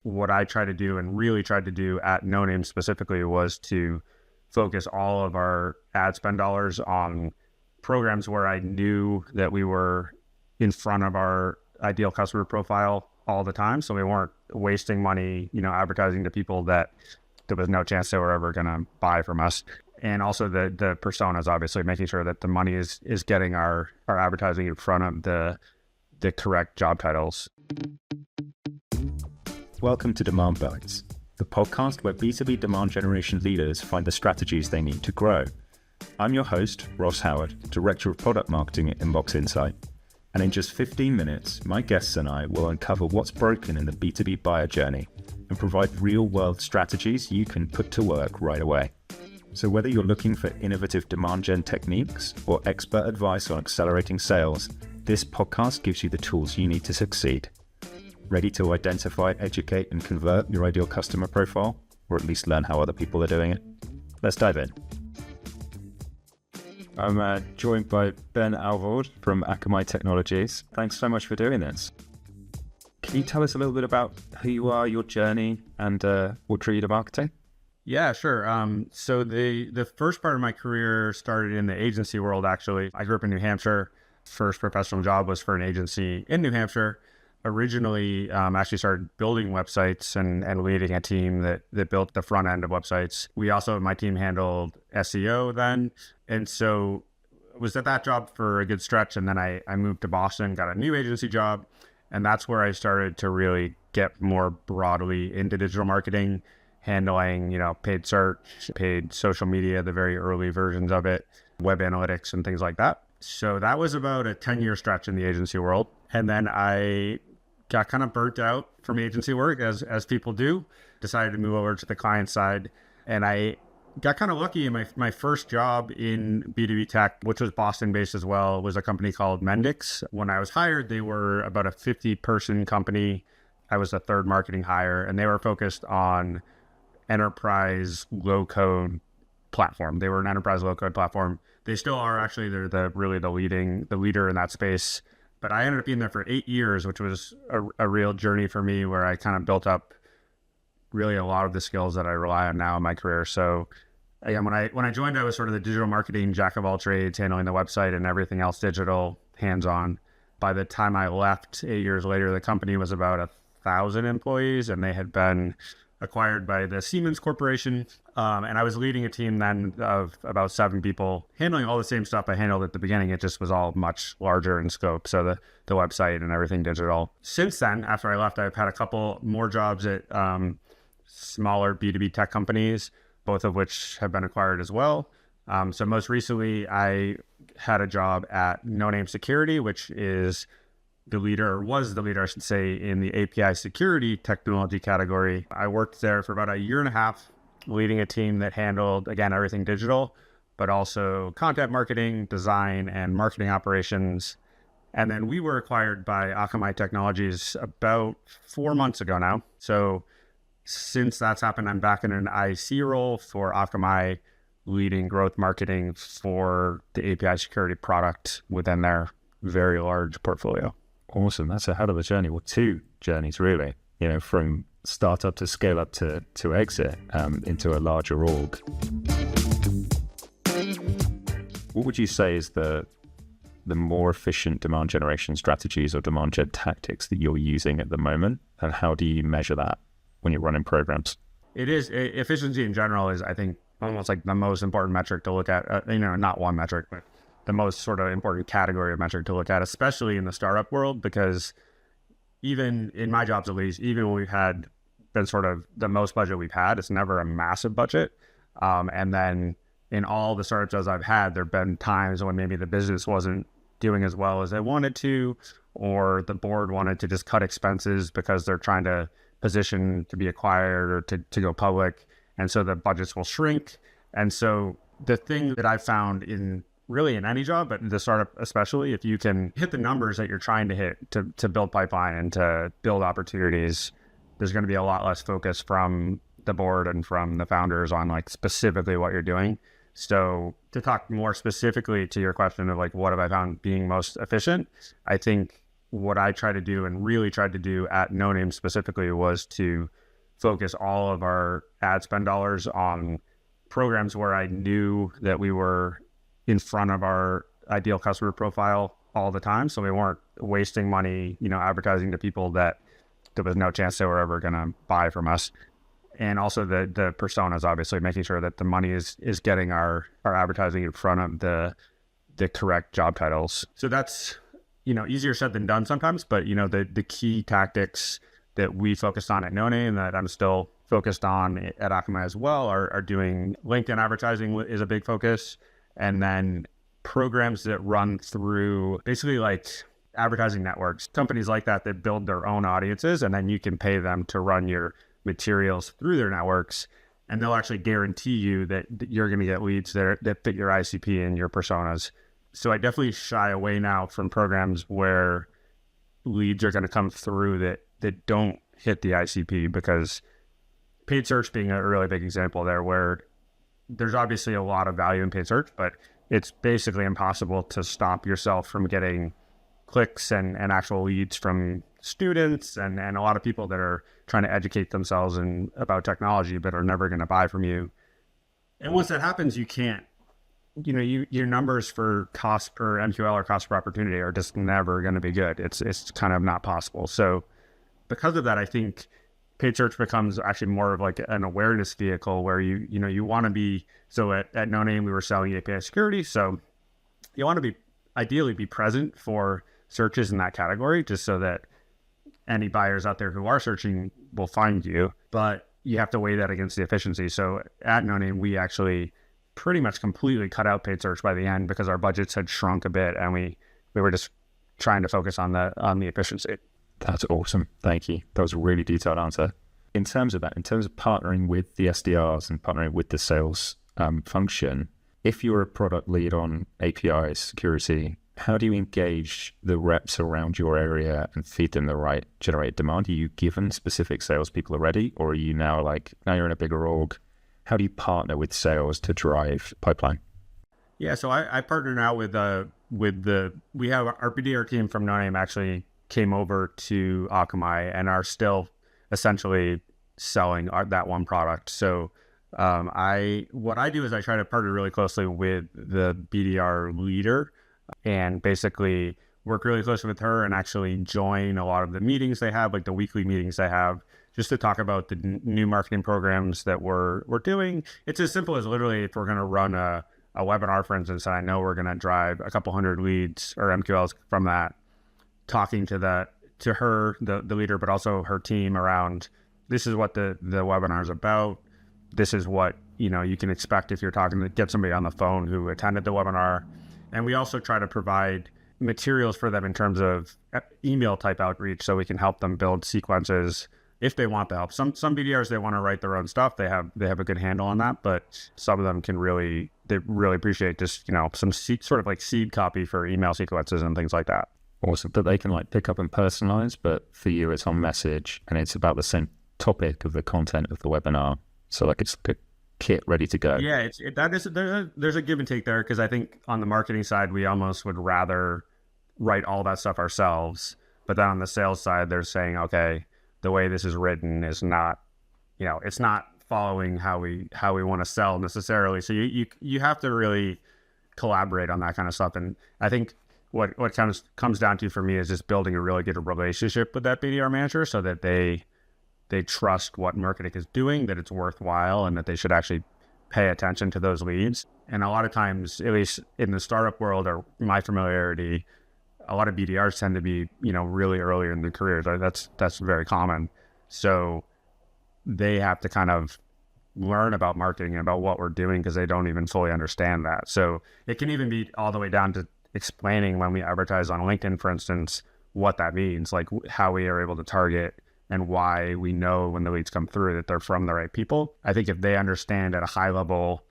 what I tried to do and really tried to do at No Name specifically was to focus all of our ad spend dollars on programs where I knew that we were in front of our ideal customer profile all the time. So we weren't wasting money, advertising to people that there was no chance they were ever going to buy from us. And also the personas, obviously making sure that the money is getting our advertising in front of the correct job titles. Welcome to Demand Bites, the podcast where B2B demand generation leaders find the strategies they need to grow. I'm your host, Ross Howard, Director of Product Marketing at Inbox Insight. And in just 15 minutes, my guests and I will uncover what's broken in the B2B buyer journey and provide real-world strategies you can put to work right away. So whether you're looking for innovative demand gen techniques or expert advice on accelerating sales, this podcast gives you the tools you need to succeed. Ready to identify, educate, and convert your ideal customer profile, or at least learn how other people are doing it? Let's dive in. I'm joined by Ben Alvord from Akamai Technologies. Thanks so much for doing this. Can you tell us a little bit about who you are, your journey, and what drew you to marketing? Yeah, sure. So the first part of my career started in the agency world, actually. I grew up in New Hampshire. First professional job was for an agency in New Hampshire. Originally, actually started building websites and leading a team that built the front end of websites. My team handled SEO then. And so was at that job for a good stretch. And then I moved to Boston, got a new agency job. And that's where I started to really get more broadly into digital marketing, handling, paid search, paid social media, the very early versions of it, web analytics and things like that. So that was about a 10-year stretch in the agency world. And then I got kind of burnt out from agency work, as people do, decided to move over to the client side. And I got kind of lucky in my first job in B2B tech, which was Boston-based as well, was a company called Mendix. When I was hired, they were about a 50-person company. I was the third marketing hire, and they were focused on enterprise low-code platform. They were an enterprise low-code platform. They still are, actually. They're the leader in that space. But I ended up being there for 8 years, which was a real journey for me, where I kind of built up really a lot of the skills that I rely on now in my career. So again, when I joined, I was sort of the digital marketing jack of all trades, handling the website and everything else digital, hands-on. By the time I left 8 years later, the company was about 1,000 employees, and they had been acquired by the Siemens Corporation. And I was leading a team then of about 7 people, handling all the same stuff I handled at the beginning. It just was all much larger in scope. So the website and everything digital. Since then, after I left, I've had a couple more jobs at smaller B2B tech companies, both of which have been acquired as well. So most recently, I had a job at No Name Security, which is was the leader, I should say, in the API security technology category. I worked there for about a year and a half, leading a team that handled, again, everything digital, but also content marketing, design, and marketing operations. And then we were acquired by Akamai Technologies about 4 months ago now. So since that's happened, I'm back in an IC role for Akamai, leading growth marketing for the API security product within their very large portfolio. Awesome. That's a hell of a journey. Well, 2 journeys, really, from startup to scale up to exit into a larger org. What would you say is the more efficient demand generation strategies or demand gen tactics that you're using at the moment? And how do you measure that when you're running programs? It is efficiency in general is, I think, almost like the most important metric to look at, not one metric, but the most sort of important category of metric to look at, especially in the startup world, because even in my jobs, at least, even when we've had been sort of the most budget we've had, it's never a massive budget. And then in all the startup jobs I've had, there've been times when maybe the business wasn't doing as well as they wanted to, or the board wanted to just cut expenses because they're trying to position to be acquired or to go public. And so the budgets will shrink. And so the thing that I've found in any job, but the startup especially, if you can hit the numbers that you're trying to hit to build pipeline and to build opportunities, there's going to be a lot less focus from the board and from the founders on specifically what you're doing. So to talk more specifically to your question of what have I found being most efficient, I think what I tried to do and really tried to do at No Name specifically was to focus all of our ad spend dollars on programs where I knew that we were in front of our ideal customer profile all the time. So we weren't wasting money, advertising to people that there was no chance they were ever going to buy from us. And also the personas, obviously making sure that the money is getting our advertising in front of the correct job titles. So that's, easier said than done sometimes, but the key tactics that we focused on at No Name that I'm still focused on at Akamai as well are doing LinkedIn advertising is a big focus. And then programs that run through basically like advertising networks, companies like that build their own audiences, and then you can pay them to run your materials through their networks, and they'll actually guarantee you that you're going to get leads that fit your ICP and your personas. So I definitely shy away now from programs where leads are going to come through that don't hit the ICP, because paid search being a really big example there, where there's obviously a lot of value in paid search, but it's basically impossible to stop yourself from getting clicks and actual leads from students and a lot of people that are trying to educate themselves about technology but are never going to buy from you. And once that happens, you can't, your numbers for cost per MQL or cost per opportunity are just never going to be good. It's kind of not possible. So because of that, I think paid search becomes actually more of like an awareness vehicle where you want to be, so at No Name, we were selling API security. So you want to ideally be present for searches in that category, just so that any buyers out there who are searching will find you, but you have to weigh that against the efficiency. So at No Name, we actually pretty much completely cut out paid search by the end because our budgets had shrunk a bit, and we were just trying to focus on the efficiency. That's awesome. Thank you. That was a really detailed answer. In terms of partnering with the SDRs and partnering with the sales function, if you're a product lead on API security, how do you engage the reps around your area and feed them the right generated demand? Are you given specific salespeople already, or are you now you're in a bigger org? How do you partner with sales to drive pipeline? Yeah, so I partner now with we have our BDR team from No Name actually came over to Akamai and are still essentially selling that one product. So what I do is I try to partner really closely with the BDR leader and basically work really closely with her and actually join a lot of the meetings they have, like the weekly meetings they have, just to talk about the new marketing programs that we're doing. It's as simple as literally if we're going to run a webinar, for instance, and I know we're going to drive a couple hundred leads or MQLs from that, talking to her, the leader, but also her team around, this is what the webinar is about. This is what, you can expect if you're talking to get somebody on the phone who attended the webinar. And we also try to provide materials for them in terms of email type outreach, so we can help them build sequences if they want the help. Some BDRs, they want to write their own stuff. They have a good handle on that, but some of them they really appreciate just, some sort of like seed copy for email sequences and things like that. Awesome. That they can pick up and personalize, but for you, it's on message and it's about the same topic of the content of the webinar. So it's a kit ready to go. Yeah, there's a give and take there, because I think on the marketing side, we almost would rather write all that stuff ourselves. But then on the sales side, they're saying, okay, the way this is written is not, it's not following how we want to sell necessarily. So you have to really collaborate on that kind of stuff. And I think what comes down to for me is just building a really good relationship with that BDR manager, so that they trust what marketing is doing, that it's worthwhile, and that they should actually pay attention to those leads. And a lot of times, at least in the startup world or my familiarity, a lot of BDRs tend to be, really earlier in their careers. That's very common. So they have to kind of learn about marketing and about what we're doing, because they don't even fully understand that. So it can even be all the way down to explaining when we advertise on LinkedIn, for instance, what that means, like how we are able to target and why we know when the leads come through that they're from the right people. I think if they understand at a high level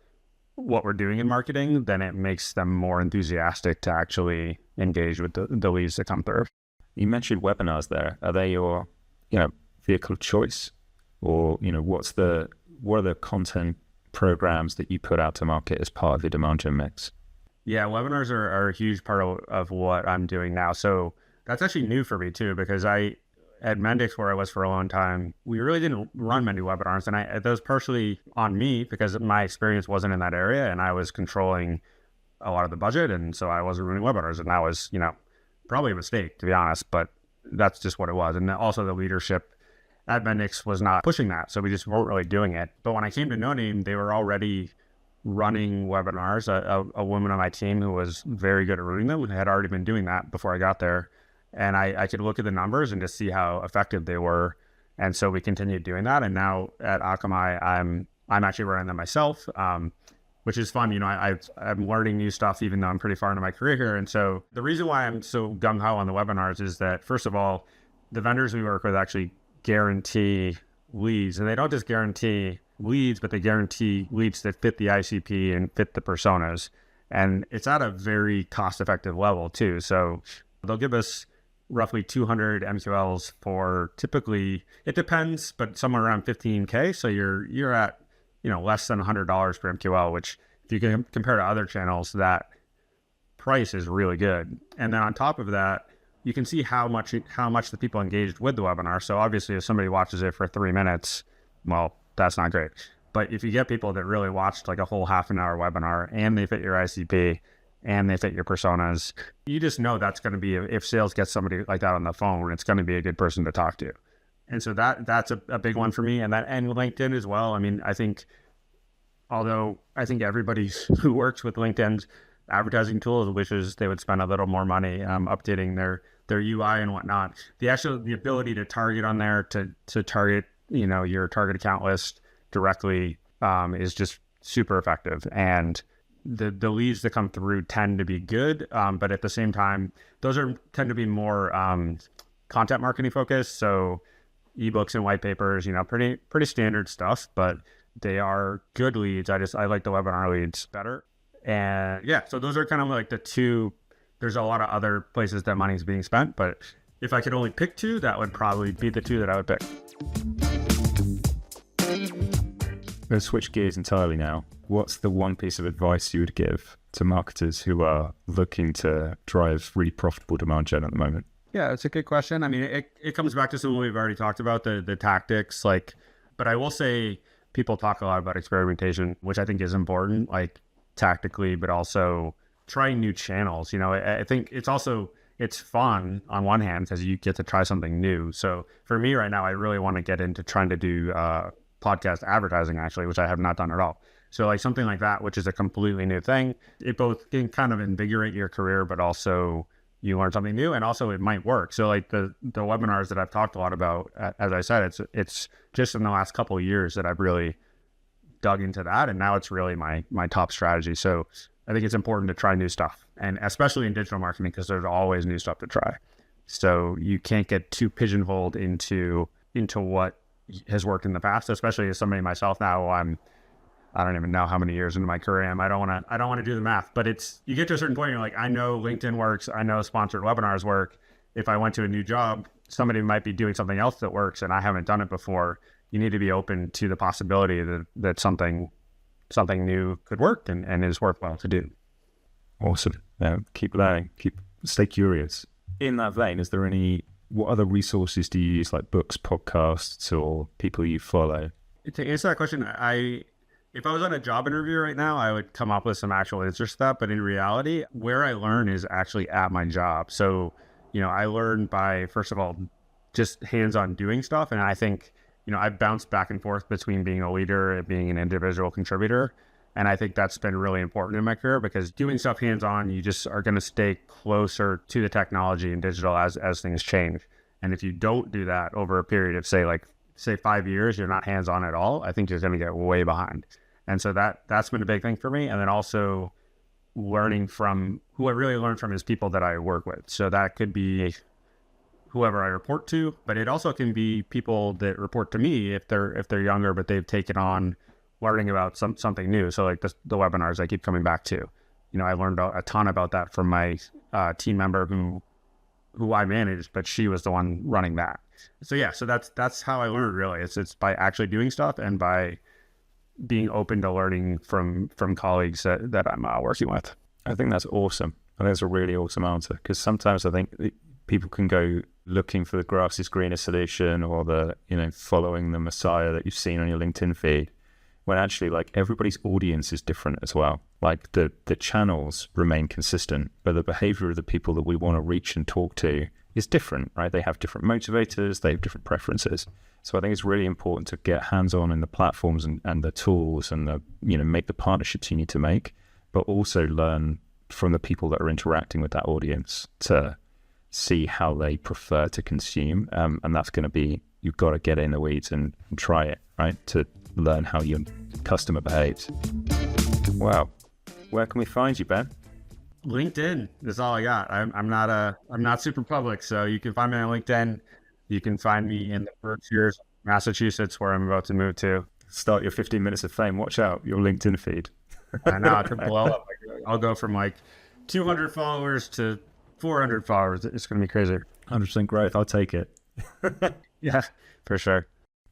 what we're doing in marketing, then it makes them more enthusiastic to actually engage with the leads that come through. You mentioned webinars there. Are they your, vehicle of choice? Or, what are the content programs that you put out to market as part of your demand gen mix? Yeah, webinars are a huge part of what I'm doing now. So That's actually new for me too, because at Mendix, where I was for a long time, we really didn't run many webinars. And that was partially on me because my experience wasn't in that area and I was controlling a lot of the budget. And so I wasn't running webinars. And that was, probably a mistake, to be honest, but that's just what it was. And also the leadership at Mendix was not pushing that. So we just weren't really doing it. But when I came to No Name, they were already running webinars. A woman on my team who was very good at running them had already been doing that before I got there. And I could look at the numbers and just see how effective they were. And so we continued doing that. And now at Akamai, I'm actually running them myself, which is fun. I'm learning new stuff, even though I'm pretty far into my career here. And so the reason why I'm so gung-ho on the webinars is that, first of all, the vendors we work with actually guarantee leads. And they don't just guarantee leads, but they guarantee leads that fit the ICP and fit the personas. And it's at a very cost-effective level too. So they'll give us roughly 200 MQLs for, typically, it depends, but somewhere around 15K. So you're at, less than $100 per MQL, which if you can compare to other channels, that price is really good. And then on top of that, you can see how much the people engaged with the webinar. So obviously if somebody watches it for 3 minutes, well, that's not great. But if you get people that really watched like a whole half an hour webinar and they fit your ICP and they fit your personas, you just know that's going to be, if sales gets somebody like that on the phone, it's going to be a good person to talk to. And so that's a big one for me. And LinkedIn as well. I mean, although I think everybody who works with LinkedIn's advertising tools wishes they would spend a little more money updating their UI and whatnot. The ability to target on there, to target, your target account list directly is just super effective. And the leads that come through tend to be good, but at the same time, those tend to be more content marketing focused. So ebooks and white papers, pretty standard stuff, but they are good leads. I like the webinar leads better. And yeah, so those are kind of like the two. There's a lot of other places that money is being spent, but if I could only pick two, that would probably be the two that I would pick. Let's switch gears entirely now. What's the one piece of advice you would give to marketers who are looking to drive really profitable demand gen at the moment? Yeah, it's a good question. I mean, it comes back to something we've already talked about, the tactics, but I will say people talk a lot about experimentation, which I think is important, tactically, but also trying new channels. I think it's fun on one hand because you get to try something new. So for me right now, I really want to get into trying to do podcast advertising, actually, which I have not done at all. So something like that, which is a completely new thing, it both can kind of invigorate your career, but also you learn something new, and also it might work. So the webinars that I've talked a lot about, as I said, it's just in the last couple of years that I've really dug into that, and now it's really my top strategy. So I think it's important to try new stuff, and especially in digital marketing, because there's always new stuff to try. So you can't get too pigeonholed into what has worked in the past, especially as somebody myself now. I don't even know how many years into my career I am. I don't want to do the math, but you get to a certain point, you're like, I know LinkedIn works, I know sponsored webinars work. If I went to a new job, somebody might be doing something else that works and I haven't done it before. You need to be open to the possibility that something new could work and is worthwhile to do. Awesome. Keep learning, stay curious. In that vein, what other resources do you use, like books, podcasts, or people you follow? To answer that question, if I was on a job interview right now, I would come up with some actual answers to that. But in reality, where I learn is actually at my job. So, I learn by, first of all, just hands-on doing stuff. And I think, I bounced back and forth between being a leader and being an individual contributor. And I think that's been really important in my career, because doing stuff hands-on, you just are going to stay closer to the technology and digital as things change. And if you don't do that over a period of say 5 years, you're not hands-on at all, I think you're going to get way behind. And so that's been a big thing for me. And then also learning from, who I really learn from is people that I work with. So that could be whoever I report to, but it also can be people that report to me if they're younger, but they've taken on learning about something new. So the webinars I keep coming back to, I learned a ton about that from my team member who I managed, but she was the one running that. So yeah, so that's how I learned, really. It's by actually doing stuff and by being open to learning from colleagues that I'm working with. I think that's awesome. I think that's a really awesome answer, because sometimes I think people can go looking for the grass is greener solution or the, following the Messiah that you've seen on your LinkedIn feed, when actually like everybody's audience is different as well. Like the channels remain consistent, but the behavior of the people that we want to reach and talk to is different, right? They have different motivators, they have different preferences. So I think it's really important to get hands-on in the platforms and the tools and the, make the partnerships you need to make, but also learn from the people that are interacting with that audience to see how they prefer to consume. And that's going to be, you've got to get in the weeds and try it, right? To learn how your customer behaves. Wow. Where can we find you, Ben? LinkedIn is all I got. I'm not super public, so you can find me on LinkedIn. You can find me in the Berkshires, Massachusetts, where I'm about to move to. Start your 15 minutes of fame. Watch out, your LinkedIn feed. I know, it could blow up. I'll go from like 200 followers to 400 followers. It's going to be crazy. 100% growth. I'll take it. Yeah, for sure.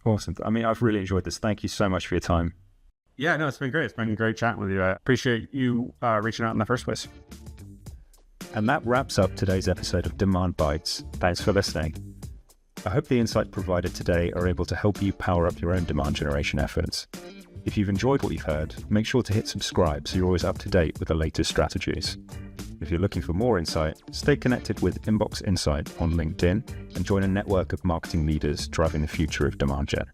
Awesome. I mean, I've really enjoyed this. Thank you so much for your time. Yeah, no, it's been great. It's been great chatting with you. I appreciate you reaching out in the first place. And that wraps up today's episode of Demand Bites. Thanks for listening. I hope the insights provided today are able to help you power up your own demand generation efforts. If you've enjoyed what you've heard, make sure to hit subscribe so you're always up to date with the latest strategies. If you're looking for more insight, stay connected with Inbox Insight on LinkedIn and join a network of marketing leaders driving the future of demand gen.